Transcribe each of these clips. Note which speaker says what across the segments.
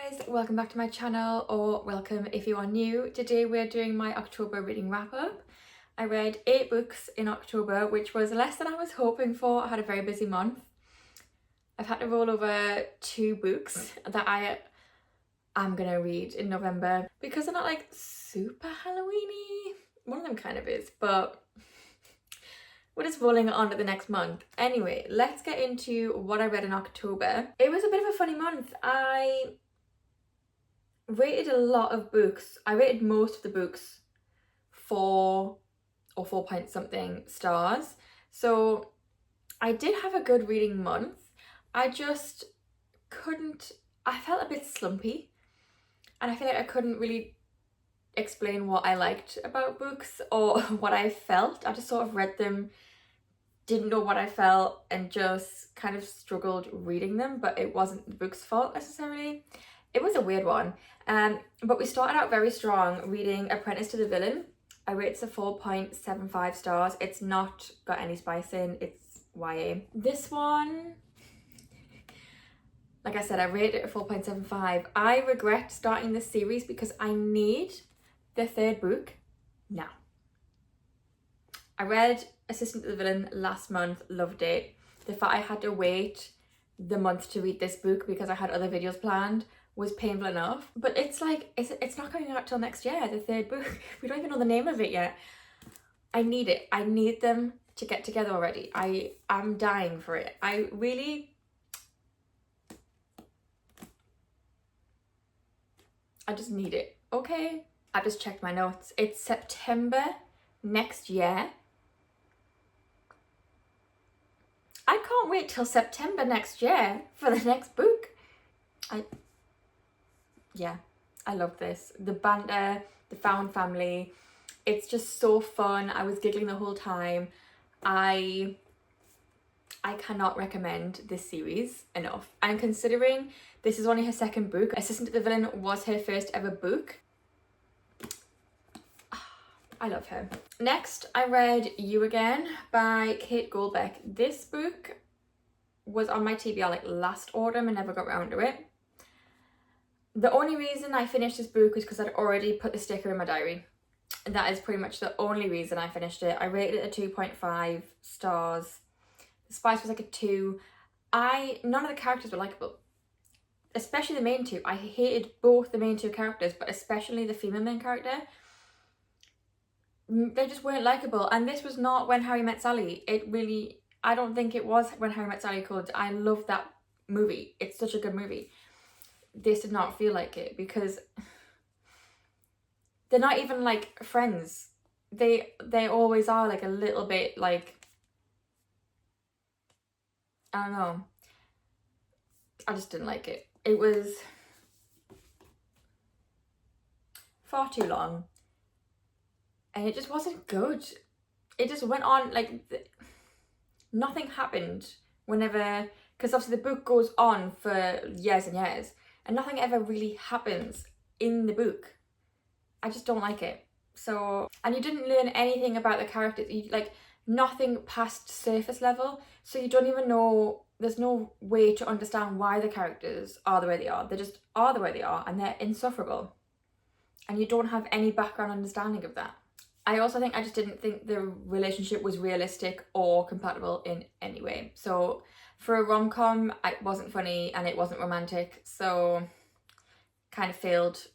Speaker 1: guys, welcome back to my channel, or welcome if you are new. Today we're doing my October reading wrap up. I read 8 books in October, which was less than I was hoping for. I had a very busy month. I've had to roll over 2 books that I'm gonna read in November because they're not like super Halloween-y. One of them kind of is, but we're just rolling it on to the next month. Anyway, let's get into what I read in October. It was a bit of a funny month. I rated a lot of books. I rated most of the books 4 or 4 point something stars. So I did have a good reading month. I just I felt a bit slumpy. And I feel like I couldn't really explain what I liked about books or what I felt. I just sort of read them, didn't know what I felt, and just kind of struggled reading them, but it wasn't the book's fault necessarily. It was a weird one. But we started out very strong reading Apprentice to the Villain. I rated it a 4.75 stars. It's not got any spice in, it's YA. This one, like I said, I rated it a 4.75. I regret starting this series because I need the 3rd book now. I read Assistant to the Villain last month, loved it. The fact I had to wait the month to read this book because I had other videos planned was painful enough. But it's like, it's not coming out till next year, the 3rd book. We don't even know the name of it yet. I need it. I need them to get together already. I'm dying for it. I just need it. Okay. I just checked my notes. It's September next year. I can't wait till September next year for the next book. I love this. The banter, the found family. It's just so fun. I was giggling the whole time. I cannot recommend this series enough. And considering this is only her 2nd book, Assistant to the Villain was her first ever book. I love her. Next, I read You Again by Kate Goldbeck. This book was on my TBR like last autumn and never got around to it. The only reason I finished this book was because I'd already put the sticker in my diary. And that is pretty much the only reason I finished it. I rated it a 2.5 stars. The spice was like a 2. None of the characters were likable. Especially the main 2. I hated both the main 2 characters, but especially the female main character. They just weren't likable. And this was not When Harry Met Sally. I don't think it was When Harry Met Sally called. I love that movie. It's such a good movie. This did not feel like it because they're not even like friends. They always are like a little bit like, I don't know. I just didn't like it. It was far too long. And it just wasn't good. It just went on like nothing happened whenever, because obviously the book goes on for years and years and nothing ever really happens in the book. I just don't like it. So, and you didn't learn anything about the characters, nothing past surface level. So you don't even know, there's no way to understand why the characters are the way they are. They just are the way they are and they're insufferable. And you don't have any background understanding of that. I also think I just didn't think the relationship was realistic or compatible in any way. So for a rom-com, it wasn't funny and it wasn't romantic. So kind of failed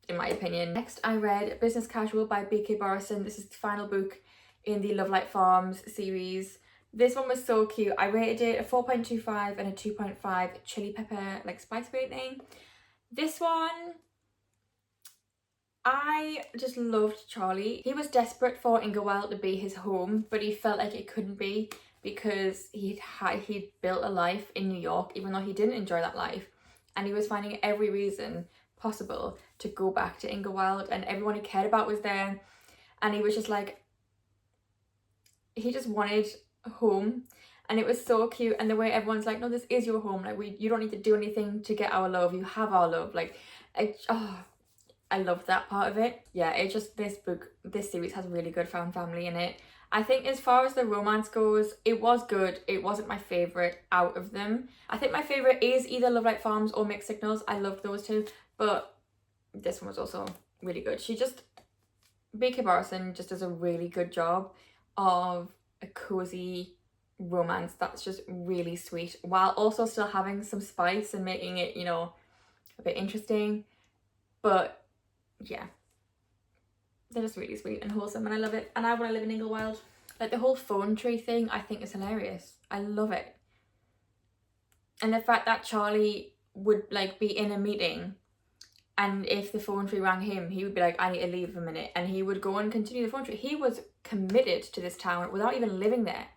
Speaker 1: in my opinion. Next, I read Business Casual by B.K. Borison. This is the final book in the Love Light Farms series. This one was so cute. I rated it a 4.25 and a 2.5 chili pepper spice rating. This one, I just loved Charlie. He was desperate for Inglewild to be his home, but he felt like it couldn't be because he'd built a life in New York, even though he didn't enjoy that life. And he was finding every reason possible to go back to Inglewild, and everyone he cared about was there. And he was just like, he just wanted a home. And it was so cute. And the way everyone's like, no, this is your home. You don't need to do anything to get our love. You have our love. I loved that part of it. Yeah, this series has really good found family in it. I think as far as the romance goes, it was good. It wasn't my favourite out of them. I think my favourite is either Love Like Farms or Mixed Signals. I loved those two, but this one was also really good. B.K. Barrison just does a really good job of a cosy romance that's just really sweet, while also still having some spice and making it, you know, a bit interesting. But yeah, they're just really sweet and wholesome, and I love it. And I want to live in Inglewild. Like, the whole phone tree thing, I think is hilarious. I love it. And the fact that Charlie would like be in a meeting, and if the phone tree rang him, he would be like, I need to leave a minute, and he would go and continue the phone tree. He was committed to this town without even living there.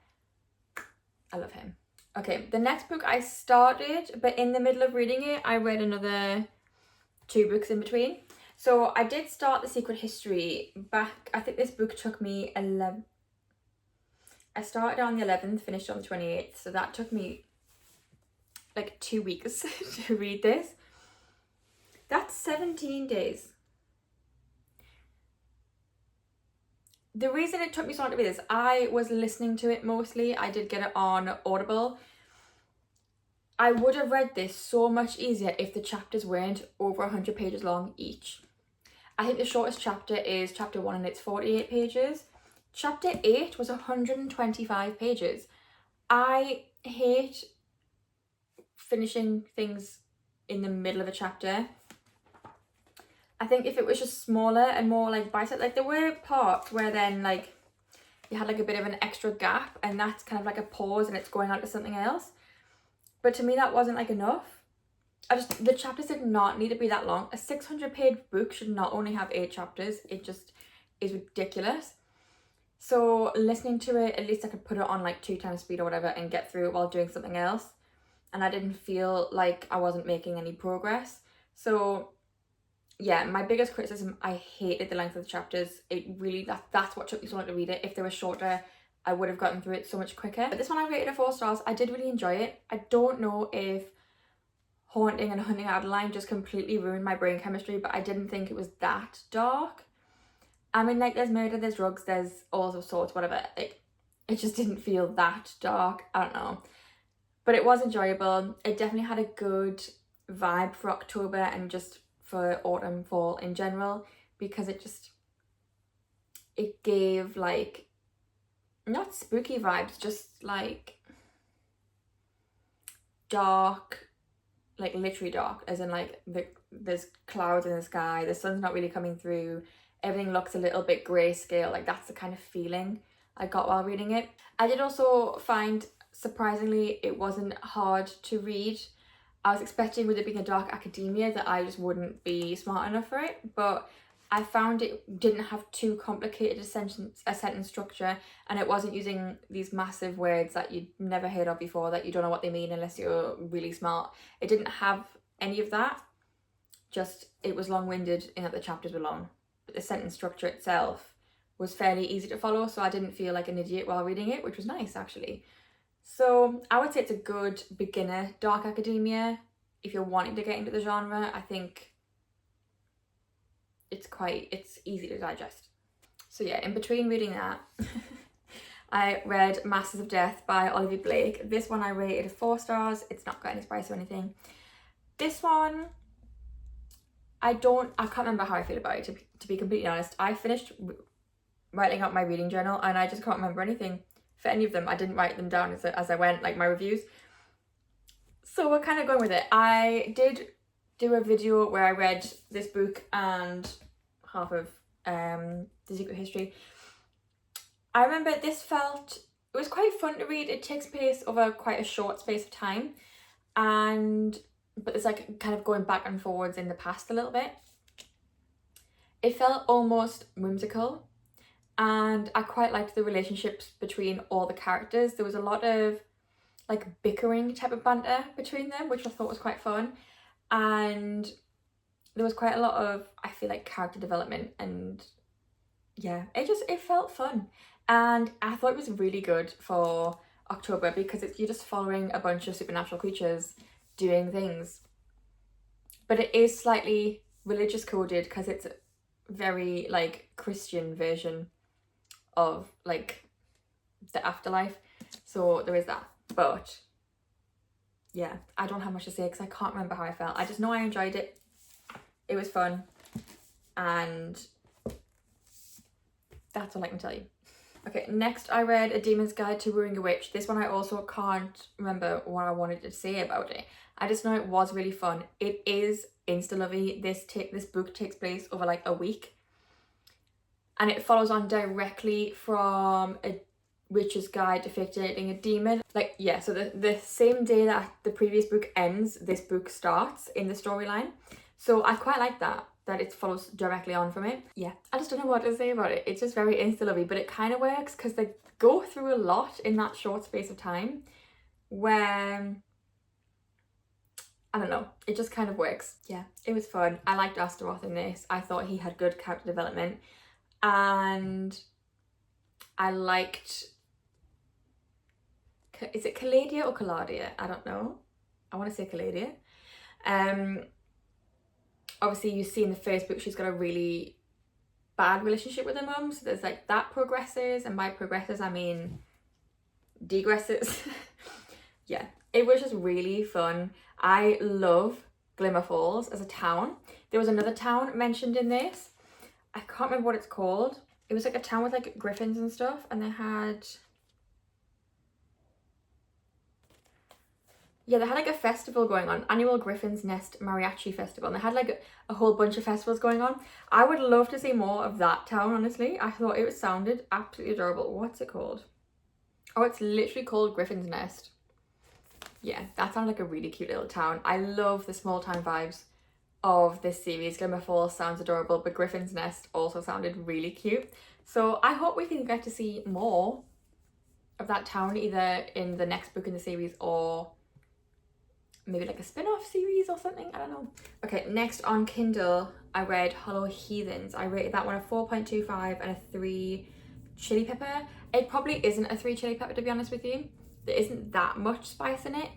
Speaker 1: I love him. Okay, the next book I started, but in the middle of reading it, I read another 2 books in between. So I did start The Secret History back, I think this book took me 11... I started on the 11th, finished on the 28th, so that took me like 2 weeks to read this. That's 17 days. The reason it took me so long to read this, I was listening to it mostly. I did get it on Audible. I would have read this so much easier if the chapters weren't over 100 pages long each. I think the shortest chapter is chapter 1 and it's 48 pages. Chapter 8 was 125 pages. I hate finishing things in the middle of a chapter. I think if it was just smaller and more like bite-sized, like there were parts where then like you had like a bit of an extra gap, and that's kind of like a pause and it's going on to something else. But to me that wasn't like enough. The chapters did not need to be that long. A 600-page book should not only have 8 chapters. It just is ridiculous. So listening to it, at least I could put it on like 2 times speed or whatever and get through it while doing something else. And I didn't feel like I wasn't making any progress. So yeah, my biggest criticism, I hated the length of the chapters. It really, that's what took me so long to read it. If they were shorter, I would have gotten through it so much quicker. But this one I rated a 4 stars. I did really enjoy it. I don't know if Haunting and Hunting Adeline just completely ruined my brain chemistry, but I didn't think it was that dark. I mean, like, there's murder, there's drugs, there's all sorts, whatever. Like, it just didn't feel that dark. I don't know. But it was enjoyable. It definitely had a good vibe for October and just for autumn, fall in general, because it gave like, not spooky vibes, just like dark, like literally dark, as in like there's clouds in the sky, the sun's not really coming through, everything looks a little bit grayscale. Like, that's the kind of feeling I got while reading it. I did also find, surprisingly, it wasn't hard to read. I was expecting, with it being a dark academia, that I just wouldn't be smart enough for it, but I found it didn't have too complicated a sentence structure, and it wasn't using these massive words that you'd never heard of before, that you don't know what they mean unless you're really smart. It didn't have any of that, just it was long-winded in that the chapters were long. But the sentence structure itself was fairly easy to follow, so I didn't feel like an idiot while reading it, which was nice actually. So I would say it's a good beginner dark academia. If you're wanting to get into the genre, I think it's easy to digest. So yeah, in between reading that, I read Masters of Death by Olivia Blake. This one I rated 4 stars. It's not got any spice or anything. This one, I can't remember how I feel about it, to be completely honest. I finished writing out my reading journal and I just can't remember anything for any of them. I didn't write them down as I went, like my reviews. So we're kind of going with it. I did do a video where I read this book and half of The Secret History. I remember it was quite fun to read. It takes place over quite a short space of time, but it's like kind of going back and forwards in the past a little bit. It felt almost whimsical, and I quite liked the relationships between all the characters. There was a lot of like bickering type of banter between them, which I thought was quite fun, and there was quite a lot of, I feel like, character development, and yeah, it felt fun, and I thought it was really good for October because you're just following a bunch of supernatural creatures doing things, but it is slightly religious coded because it's a very like Christian version of like the afterlife. So there is that. But yeah, I don't have much to say because I can't remember how I felt. I just know I enjoyed it. It was fun. And that's all I can tell you. Okay, next I read A Demon's Guide to Wooing a Witch. This one I also can't remember what I wanted to say about it. I just know it was really fun. It is insta-lovey. This book takes place over like a week. And it follows on directly from A Witch's Guide to Fake Dating a Demon. Like, yeah, so the same day that the previous book ends, this book starts in the storyline. So I quite like that it follows directly on from it. Yeah, I just don't know what to say about it. It's just very insta-lovey, but it kind of works because they go through a lot in that short space of time where, I don't know, it just kind of works. Yeah, it was fun. I liked Astaroth in this. I thought he had good character development, and I liked, is it Caladia or Caladia? I don't know. I want to say Caladia. Obviously you see in the first book she's got a really bad relationship with her mum, so there's like that progresses, and by progresses I mean degresses. Yeah, it was just really fun. I love Glimmer Falls as a town. There was another town mentioned in this. I can't remember what it's called. It was like a town with like griffins and stuff, and they had, yeah, they had like a festival going on, annual Griffin's Nest Mariachi Festival, and they had like a whole bunch of festivals going on. I would love to see more of that town, honestly. I thought it sounded absolutely adorable. What's it called? Oh, it's literally called Griffin's Nest. Yeah, that sounded like a really cute little town. I love the small town vibes of this series. Glimmer Falls sounds adorable, but Griffin's Nest also sounded really cute. So I hope we can get to see more of that town, either in the next book in the series or maybe like a spin-off series or something, I don't know. Okay, next on Kindle I read Hollow Heathens. I rated that one a 4.25 and a 3 chili pepper. It probably isn't a 3 chili pepper, to be honest with you. There isn't that much spice in it,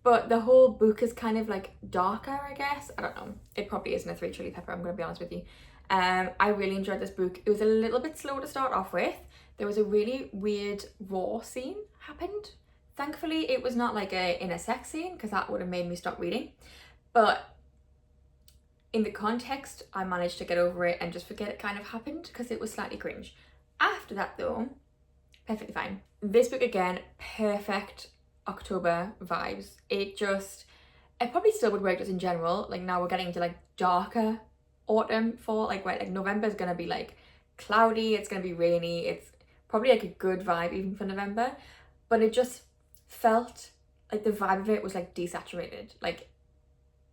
Speaker 1: but the whole book is kind of like darker, I guess. I don't know, it probably isn't a 3 chili pepper, I'm gonna be honest with you. I really enjoyed this book. It was a little bit slow to start off with. There was a really weird war scene happened. Thankfully, it was not like in a sex scene, because that would have made me stop reading. But in the context, I managed to get over it and just forget it kind of happened, because it was slightly cringe. After that though, perfectly fine. This book again, perfect October vibes. It probably still would work just in general. Like now we're getting into like darker autumn, fall, like where like November is gonna be like cloudy, it's gonna be rainy. It's probably like a good vibe even for November, but it just felt like the vibe of it was like desaturated. Like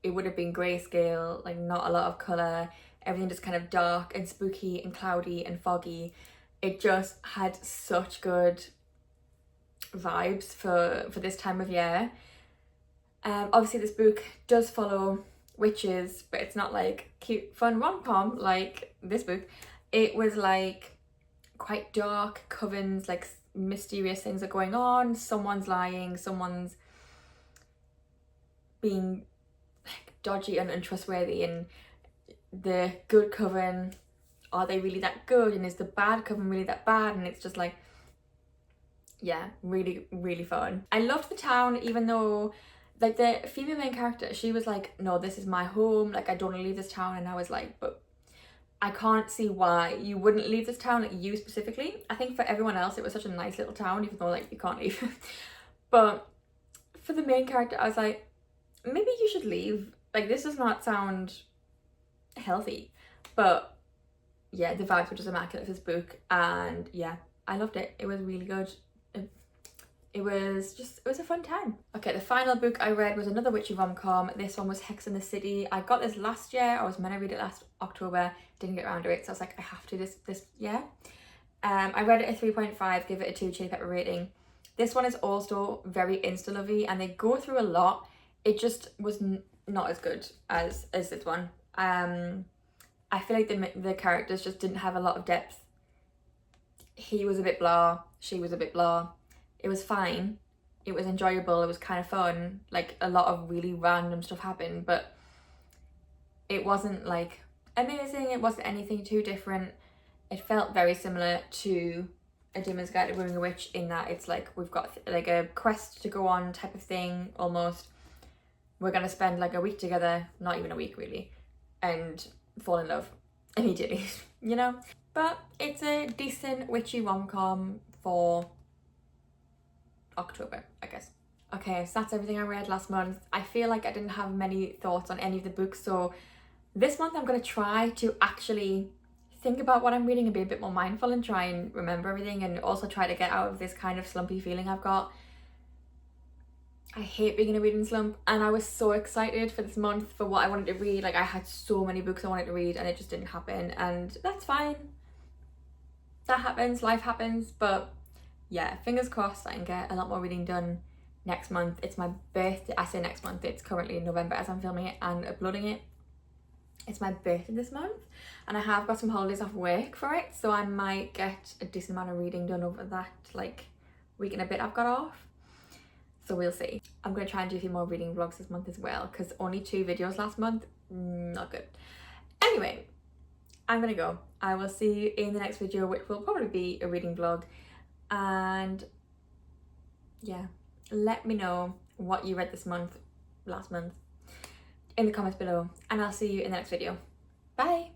Speaker 1: it would have been grayscale, like not a lot of colour, everything just kind of dark and spooky and cloudy and foggy. It just had such good vibes for this time of year. Obviously this book does follow witches, but it's not like cute fun rom-com like this book. It was like quite dark covens, like mysterious things are going on, someone's lying, someone's being like dodgy and untrustworthy, and the good coven, are they really that good, and is the bad coven really that bad? And it's just like, yeah, really really fun. I loved the town, even though like the female main character, she was like, no, this is my home, like I don't want to leave this town. And I was like, but I can't see why you wouldn't leave this town, like you specifically. I think for everyone else it was such a nice little town, even though like you can't leave. But for the main character, I was like, maybe you should leave. Like this does not sound healthy. But yeah, the vibes were just immaculate for this book, and yeah, I loved it. It was really good. It was a fun time. Okay, the final book I read was another witchy rom-com. This one was Hex in the City. I got this last year. I was meant to read it last October, didn't get around to it, so I was like, I have to this year. I read it a 3.5, give it a 2 chili pepper rating. This one is also very insta-lovey, and they go through a lot. It just was not as good as this one. I feel like the characters just didn't have a lot of depth. He was a bit blah, she was a bit blah. It was fine, it was enjoyable, it was kind of fun, like a lot of really random stuff happened, but it wasn't like amazing, it wasn't anything too different. It felt very similar to A Demon's Guide to Wooing a Witch in that it's like we've got like a quest to go on type of thing almost. We're gonna spend like a week together, not even a week really, and fall in love immediately, you know? But it's a decent witchy rom-com for October, I guess. Okay, so that's everything I read last month. I feel like I didn't have many thoughts on any of the books, so this month I'm going to try to actually think about what I'm reading and be a bit more mindful and try and remember everything, and also try to get out of this kind of slumpy feeling I've got. I hate being in a reading slump, and I was so excited for this month for what I wanted to read. Like, I had so many books I wanted to read and it just didn't happen, and that's fine. That happens, life happens, but yeah, fingers crossed I can get a lot more reading done next month. It's my birthday. I say next month, it's currently November as I'm filming it and uploading it. It's my birthday this month, and I have got some holidays off work for it, so I might get a decent amount of reading done over that like week and a bit I've got off. So we'll see. I'm going to try and do a few more reading vlogs this month as well, because only 2 videos last month, not good. Anyway, I'm going to go. I will see you in the next video, which will probably be a reading vlog. And yeah, let me know what you read this month, last month, in the comments below. And I'll see you in the next video. Bye!